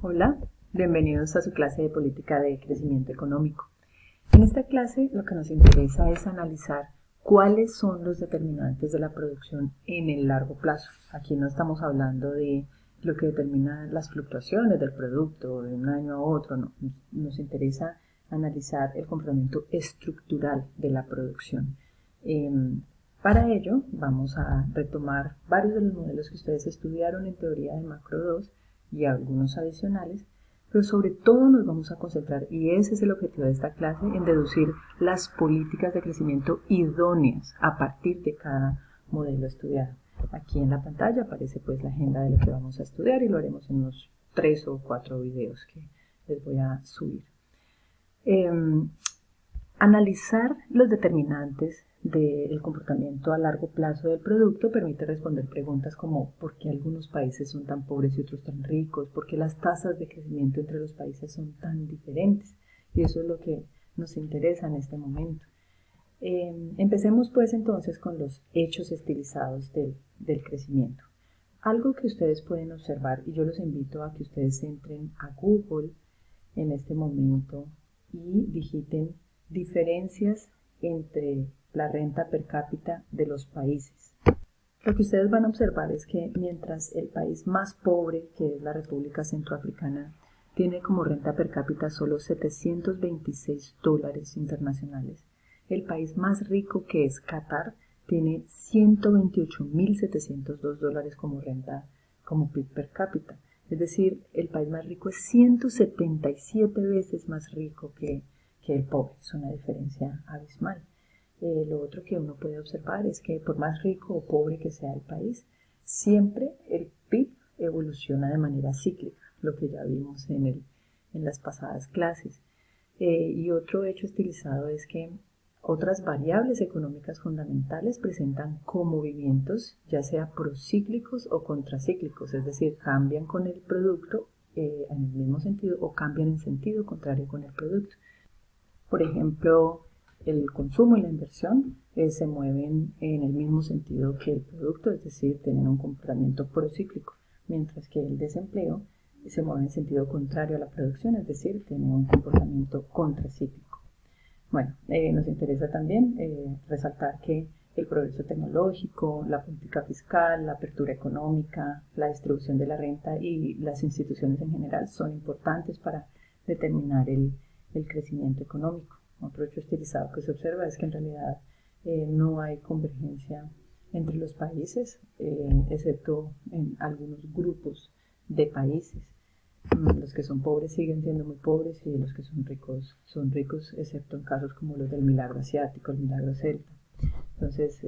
Hola, bienvenidos a su clase de política de crecimiento económico. En esta clase lo que nos interesa es analizar cuáles son los determinantes de la producción en el largo plazo. Aquí no estamos hablando de lo que determina las fluctuaciones del producto de un año a otro, no. Nos interesa analizar el comportamiento estructural de la producción. Para ello vamos a retomar varios de los modelos que ustedes estudiaron en teoría de macro 2 y algunos adicionales, pero sobre todo nos vamos a concentrar, y ese es el objetivo de esta clase, en deducir las políticas de crecimiento idóneas a partir de cada modelo estudiado. Aquí en la pantalla aparece pues la agenda de lo que vamos a estudiar y lo haremos en unos 3 o 4 videos que les voy a subir. Analizar los determinantes del comportamiento a largo plazo del producto permite responder preguntas como ¿por qué algunos países son tan pobres y otros tan ricos? ¿Por qué las tasas de crecimiento entre los países son tan diferentes? Y eso es lo que nos interesa en este momento. Empecemos pues entonces con los hechos estilizados del crecimiento. Algo que ustedes pueden observar, y yo los invito a que ustedes entren a Google en este momento y digiten diferencias entre la renta per cápita de los países. Lo que ustedes van a observar es que mientras el país más pobre, que es la República Centroafricana, tiene como renta per cápita solo $726 internacionales, el país más rico, que es Qatar, tiene $128.702 como renta, como PIB per cápita. Es decir, el país más rico es 177 veces más rico que el pobre. Es una diferencia abismal. Lo otro que uno puede observar es que por más rico o pobre que sea el país, siempre el PIB evoluciona de manera cíclica, lo que ya vimos en las pasadas clases. Y otro hecho estilizado es que otras variables económicas fundamentales presentan movimientos, ya sea procíclicos o contracíclicos, es decir, cambian con el producto en el mismo sentido o cambian en sentido contrario con el producto. Por ejemplo, el consumo y la inversión se mueven en el mismo sentido que el producto, es decir, tienen un comportamiento procíclico, mientras que el desempleo se mueve en sentido contrario a la producción, es decir, tiene un comportamiento contracíclico. Bueno, nos interesa también resaltar que el progreso tecnológico, la política fiscal, la apertura económica, la distribución de la renta y las instituciones en general son importantes para determinar el crecimiento económico. Otro hecho estilizado que se observa es que en realidad no hay convergencia entre los países, excepto en algunos grupos de países. Los que son pobres siguen siendo muy pobres y los que son ricos, excepto en casos como los del milagro asiático, el milagro celta. Entonces,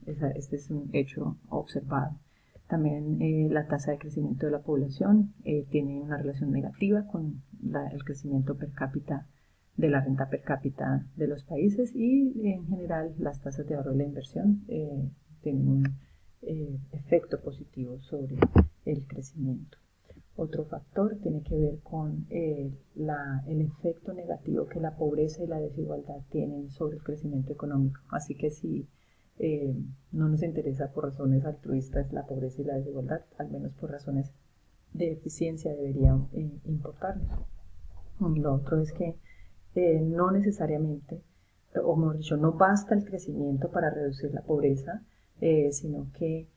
este es un hecho observado. También la tasa de crecimiento de la población tiene una relación negativa con el crecimiento per cápita de la renta per cápita de los países, y en general las tasas de ahorro de la inversión tienen un efecto positivo sobre el crecimiento. Otro factor tiene que ver con el efecto negativo que la pobreza y la desigualdad tienen sobre el crecimiento económico. Así que si no nos interesa por razones altruistas la pobreza y la desigualdad, al menos por razones de eficiencia deberían importarnos. Lo otro es que no necesariamente, o mejor dicho, no basta el crecimiento para reducir la pobreza, sino que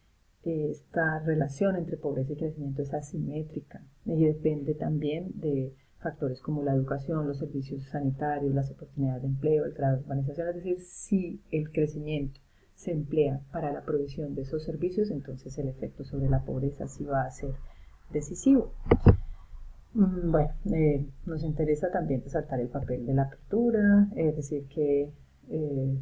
esta relación entre pobreza y crecimiento es asimétrica y depende también de factores como la educación, los servicios sanitarios, las oportunidades de empleo, el grado de urbanización. Es decir, si el crecimiento se emplea para la provisión de esos servicios, entonces el efecto sobre la pobreza sí va a ser decisivo. Bueno, nos interesa también resaltar el papel de la apertura, es decir, que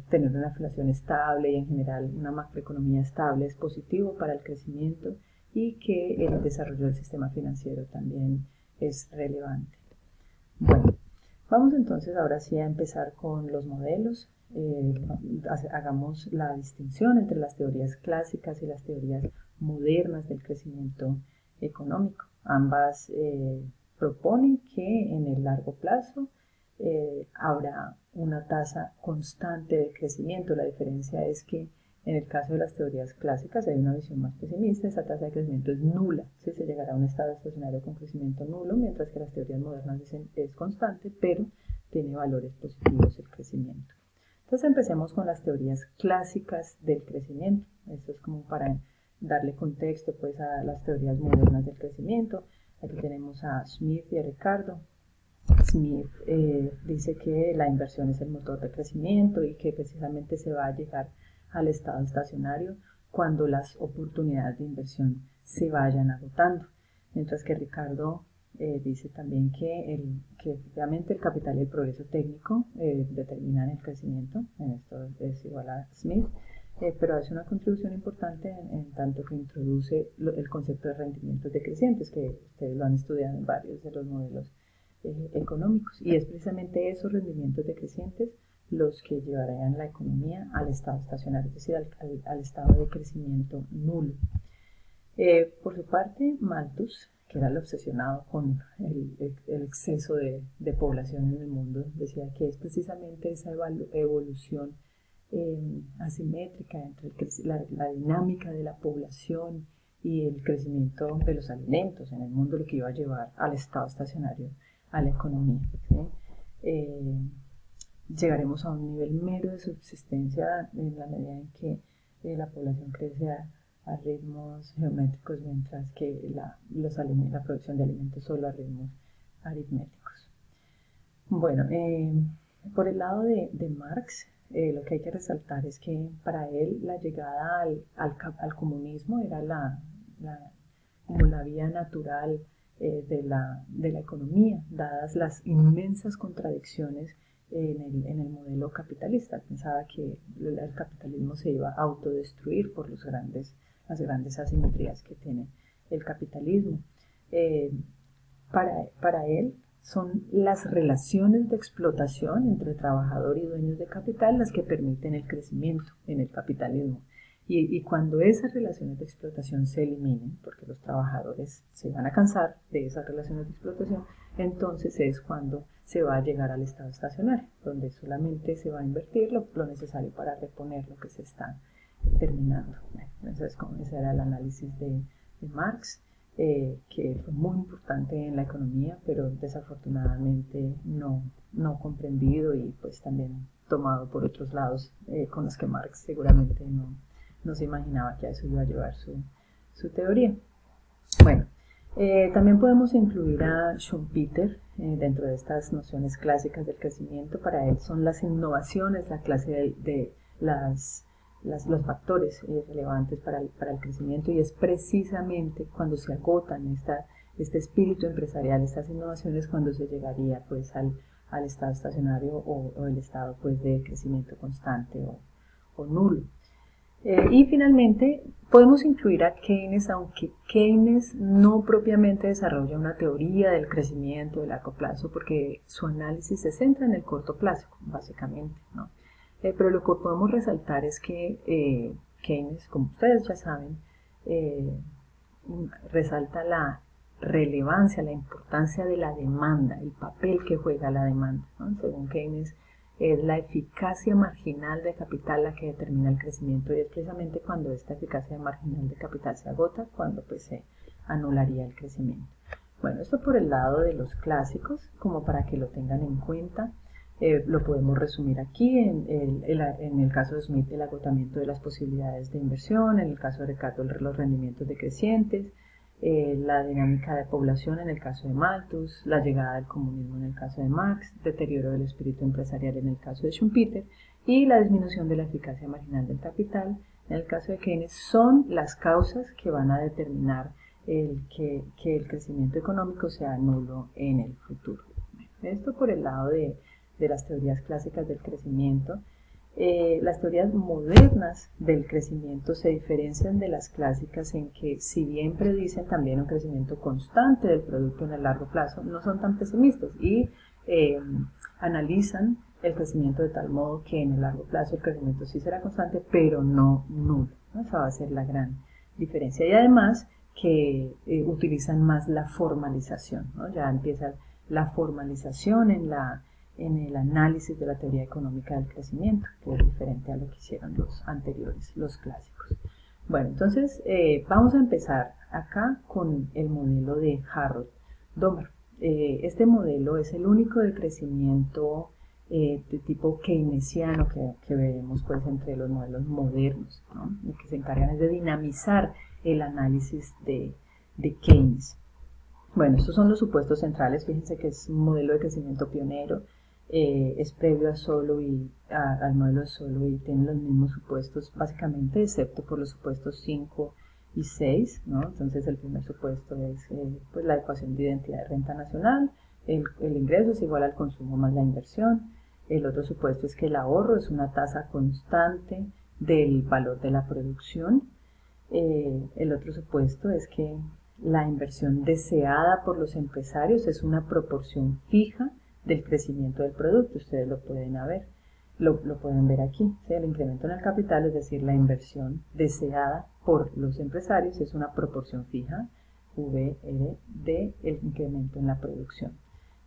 tener una inflación estable y en general una macroeconomía estable es positivo para el crecimiento, y que el desarrollo del sistema financiero también es relevante. Bueno, vamos entonces ahora sí a empezar con los modelos. Hagamos la distinción entre las teorías clásicas y las teorías modernas del crecimiento económico. Ambas proponen que en el largo plazo habrá una tasa constante de crecimiento. La diferencia es que En el caso de las teorías clásicas hay una visión más pesimista, esa tasa de crecimiento es nula, ¿sí? Se llegará a un estado estacionario con crecimiento nulo, mientras que las teorías modernas dicen es constante, pero tiene valores positivos el crecimiento. Entonces empecemos con las teorías clásicas del crecimiento. Esto es como para darle contexto pues a las teorías modernas del crecimiento. Aquí tenemos a Smith y a Ricardo. Smith dice que la inversión es el motor de crecimiento y que precisamente se va a llegar al estado estacionario cuando las oportunidades de inversión se vayan agotando. Mientras que Ricardo dice también que efectivamente el capital y el progreso técnico determinan el crecimiento. En esto es igual a Smith. Pero hace una contribución importante en tanto que introduce el concepto de rendimientos decrecientes, que ustedes lo han estudiado en varios de los modelos económicos, y es precisamente esos rendimientos decrecientes los que llevarían la economía al estado estacionario, es decir, al estado de crecimiento nulo. Por su parte, Malthus, que era el obsesionado con el exceso de población en el mundo, decía que es precisamente esa evolución asimétrica entre la dinámica de la población y el crecimiento de los alimentos en el mundo lo que iba a llevar al estado estacionario a la economía. ¿Sí? Llegaremos a un nivel mero de subsistencia en la medida en que la población crece a ritmos geométricos, mientras que la producción de alimentos solo a ritmos aritméticos. Bueno, por el lado de Marx, lo que hay que resaltar es que para él la llegada al comunismo era como la vía natural de la economía, dadas las inmensas contradicciones en el modelo capitalista. Pensaba que el capitalismo se iba a autodestruir por las grandes asimetrías que tiene el capitalismo. Para él son las relaciones de explotación entre trabajador y dueños de capital las que permiten el crecimiento en el capitalismo. Y cuando esas relaciones de explotación se eliminen, porque los trabajadores se van a cansar de esas relaciones de explotación, entonces es cuando se va a llegar al estado estacionario, donde solamente se va a invertir lo necesario para reponer lo que se está terminando. Entonces, ese era el análisis de Marx, que fue muy importante en la economía, pero desafortunadamente no comprendido y pues también tomado por otros lados con los que Marx seguramente no se imaginaba que a eso iba a llevar su teoría. Bueno, también podemos incluir a Schumpeter dentro de estas nociones clásicas del crecimiento. Para él son las innovaciones la clase de los factores relevantes para el crecimiento, y es precisamente cuando se agotan este espíritu empresarial, estas innovaciones, cuando se llegaría pues al estado estacionario o el estado pues de crecimiento constante o nulo. Y finalmente podemos incluir a Keynes, aunque Keynes no propiamente desarrolla una teoría del crecimiento de largo plazo, porque su análisis se centra en el corto plazo, básicamente, ¿no? Pero lo que podemos resaltar es que Keynes, como ustedes ya saben, resalta la relevancia, la importancia de la demanda, el papel que juega la demanda, ¿no? Según Keynes, es la eficacia marginal de capital la que determina el crecimiento, y es precisamente cuando esta eficacia marginal de capital se agota, cuando pues se anularía el crecimiento. Bueno, esto por el lado de los clásicos, como para que lo tengan en cuenta. Lo podemos resumir aquí, en el caso de Smith, el agotamiento de las posibilidades de inversión, en el caso de Ricardo, los rendimientos decrecientes, la dinámica de población en el caso de Malthus, la llegada del comunismo en el caso de Marx, deterioro del espíritu empresarial en el caso de Schumpeter, y la disminución de la eficacia marginal del capital en el caso de Keynes son las causas que van a determinar que el crecimiento económico sea nulo en el futuro. Esto por el lado de las teorías clásicas del crecimiento. Las teorías modernas del crecimiento se diferencian de las clásicas en que, si bien predicen también un crecimiento constante del producto en el largo plazo, no son tan pesimistas y analizan el crecimiento de tal modo que en el largo plazo el crecimiento sí será constante, pero no nulo, ¿no? Esa va a ser la gran diferencia. Y además que utilizan más la formalización, ¿no? Ya empieza la formalización en en el análisis de la teoría económica del crecimiento, que es diferente a lo que hicieron los anteriores, los clásicos. Bueno, entonces vamos a empezar acá con el modelo de Harold Domer. Este modelo es el único de crecimiento de tipo keynesiano que veremos pues entre los modelos modernos, ¿no? Y que se encargan de dinamizar el análisis de Keynes. Bueno, estos son los supuestos centrales. Fíjense que es un modelo de crecimiento pionero, es previo a Solow al modelo de Solow y tiene los mismos supuestos básicamente, excepto por los supuestos 5 y 6, ¿no? Entonces el primer supuesto es pues la ecuación de identidad de renta nacional, el ingreso es igual al consumo más la inversión. El otro supuesto es que el ahorro es una tasa constante del valor de la producción. El otro supuesto es que la inversión deseada por los empresarios es una proporción fija del crecimiento del producto. Ustedes lo pueden ver, lo pueden ver aquí. ¿Sí? El incremento en el capital, es decir, la inversión deseada por los empresarios es una proporción fija, VR, del incremento en la producción.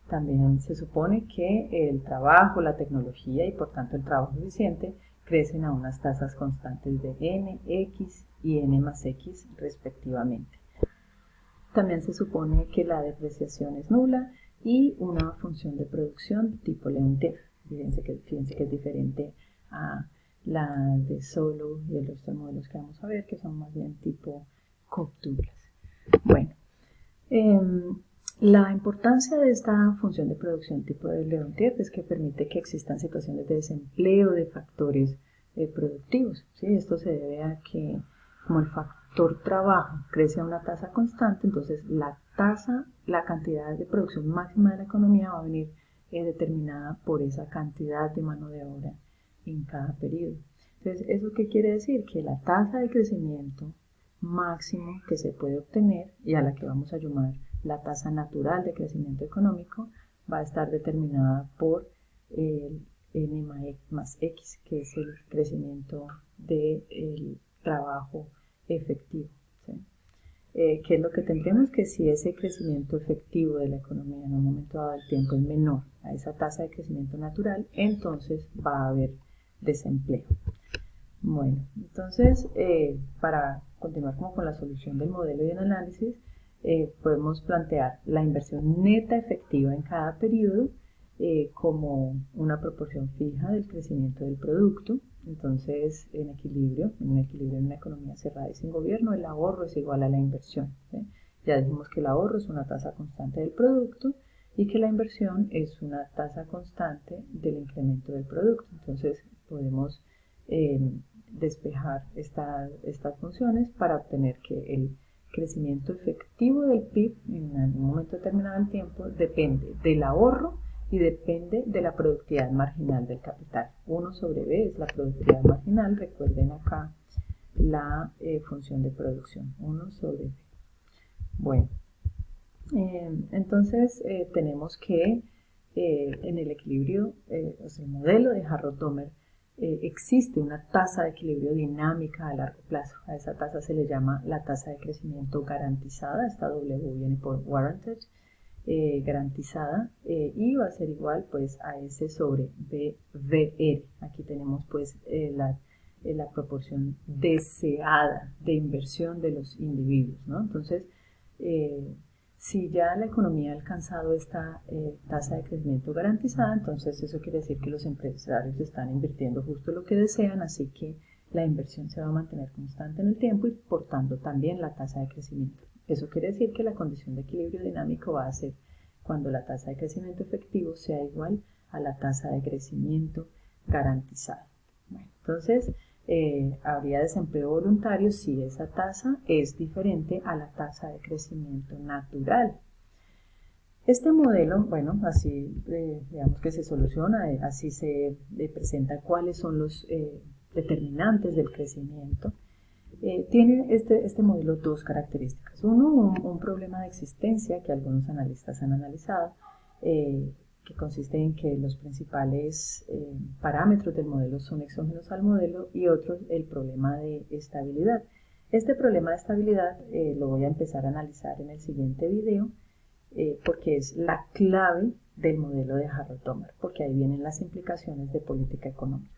También se supone que el trabajo, la tecnología y por tanto el trabajo eficiente crecen a unas tasas constantes de n, x y n más x respectivamente. También se supone que la depreciación es nula y una función de producción tipo Leontief. Fíjense que es diferente a la de Solow y el resto de modelos que vamos a ver, que son más bien tipo Cobb-Douglas. Bueno, la importancia de esta función de producción tipo de Leontief es que permite que existan situaciones de desempleo de factores productivos. ¿Sí? Esto se debe a que como el factor trabajo crece a una tasa constante, entonces la cantidad de producción máxima de la economía va a venir determinada por esa cantidad de mano de obra en cada periodo. Entonces, ¿eso qué quiere decir? Que la tasa de crecimiento máximo que se puede obtener y a la que vamos a llamar la tasa natural de crecimiento económico va a estar determinada por el n más x, que es el crecimiento del trabajo efectivo. ¿Sí? ¿Qué es lo que tendremos? Que si ese crecimiento efectivo de la economía en un momento dado del tiempo es menor a esa tasa de crecimiento natural, entonces va a haber desempleo. Bueno, entonces para continuar como con la solución del modelo y el análisis, podemos plantear la inversión neta efectiva en cada periodo como una proporción fija del crecimiento del producto. Entonces, en un equilibrio en una economía cerrada y sin gobierno, el ahorro es igual a la inversión. ¿Sí? Ya dijimos que el ahorro es una tasa constante del producto y que la inversión es una tasa constante del incremento del producto. Entonces, podemos despejar estas funciones para obtener que el crecimiento efectivo del PIB en un momento determinado del tiempo depende del ahorro y depende de la productividad marginal del capital. 1 sobre B es la productividad marginal, recuerden acá la función de producción, 1 sobre B. Bueno, entonces tenemos que en el equilibrio, o sea, el modelo de Harold Domer, existe una tasa de equilibrio dinámica a largo plazo. A esa tasa se le llama la tasa de crecimiento garantizada. Esta W viene por warranted, garantizada, y va a ser igual pues a S sobre BVR. Aquí tenemos pues la proporción deseada de inversión de los individuos, ¿no? Entonces, si ya la economía ha alcanzado esta tasa de crecimiento garantizada, entonces eso quiere decir que los empresarios están invirtiendo justo lo que desean, así que la inversión se va a mantener constante en el tiempo y por tanto también la tasa de crecimiento. Eso quiere decir que la condición de equilibrio dinámico va a ser cuando la tasa de crecimiento efectivo sea igual a la tasa de crecimiento garantizada. Bueno, entonces, habría desempleo voluntario si esa tasa es diferente a la tasa de crecimiento natural. Este modelo, bueno, así digamos que se soluciona, así se presenta cuáles son los determinantes del crecimiento. Tiene este modelo dos características. Uno, un problema de existencia que algunos analistas han analizado, que consiste en que los principales parámetros del modelo son exógenos al modelo, y otro, el problema de estabilidad. Este problema de estabilidad lo voy a empezar a analizar en el siguiente video, porque es la clave del modelo de Harold Tomer, porque ahí vienen las implicaciones de política económica.